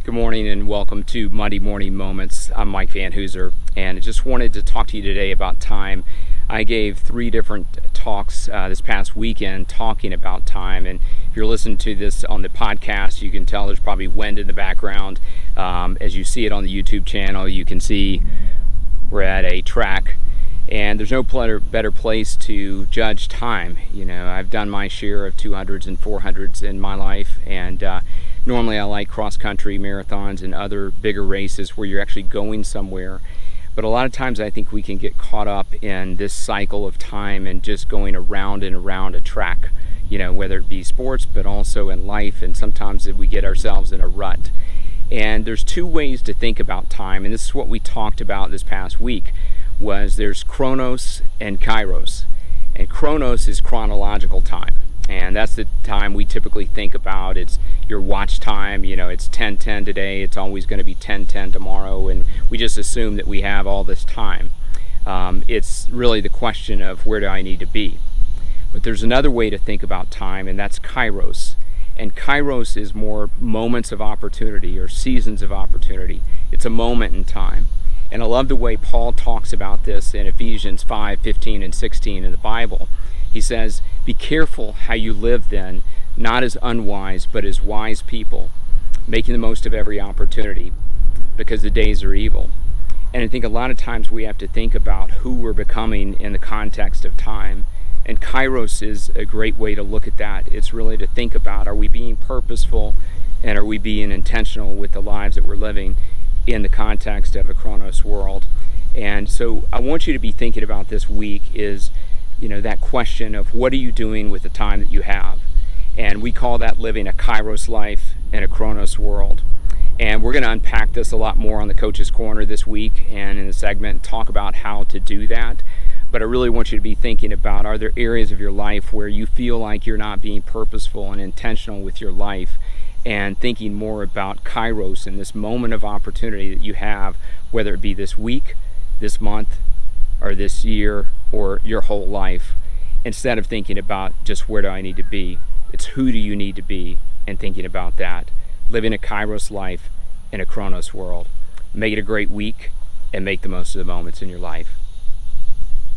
Good morning and welcome to Monday Morning Moments. I'm Mike Van Hooser, and I just wanted to talk to you today about time. I gave 3 different talks this past weekend talking about time, and if you're listening to this on the podcast, you can tell there's probably wind in the background. As you see it on the YouTube channel, you can see we're at a track, and there's no better place to judge time. You know, I've done my share of 200s and 400s in my life, and normally I like cross-country marathons and other bigger races where you're actually going somewhere. But a lot of times I think we can get caught up in this cycle of time and just going around and around a track, you know, whether it be sports, but also in life, and sometimes we get ourselves in a rut. And there's 2 ways to think about time, and this is what we talked about this past week, was there's Kronos and Kairos. And Kronos is chronological time. And that's the time we typically think about. It's your watch time, you know, it's 10:10 today, it's always going to be 10:10 tomorrow, and we just assume that we have all this time. It's really the question of where do I need to be? But there's another way to think about time, and that's Kairos. And Kairos is more moments of opportunity or seasons of opportunity. It's a moment in time. And I love the way Paul talks about this in Ephesians 5:15 and 16 in the Bible. He says, "Be careful how you live then, not as unwise, but as wise people, making the most of every opportunity, because the days are evil." And I think a lot of times we have to think about who we're becoming in the context of time. And Kairos is a great way to look at that. It's really to think about, are we being purposeful and are we being intentional with the lives that we're living in the context of a Chronos world? And so I want you to be thinking about this week is, you know, that question of what are you doing with the time that you have? And we call that living a Kairos life in a Kronos world. And we're going to unpack this a lot more on the Coach's Corner this week and in the segment, talk about how to do that. But I really want you to be thinking about, are there areas of your life where you feel like you're not being purposeful and intentional with your life, and thinking more about Kairos and this moment of opportunity that you have, whether it be this week, this month, or this year, or your whole life, instead of thinking about just where do I need to be. It's who do you need to be, and thinking about that. Living a Kairos life in a Kronos world. Make it a great week and make the most of the moments in your life.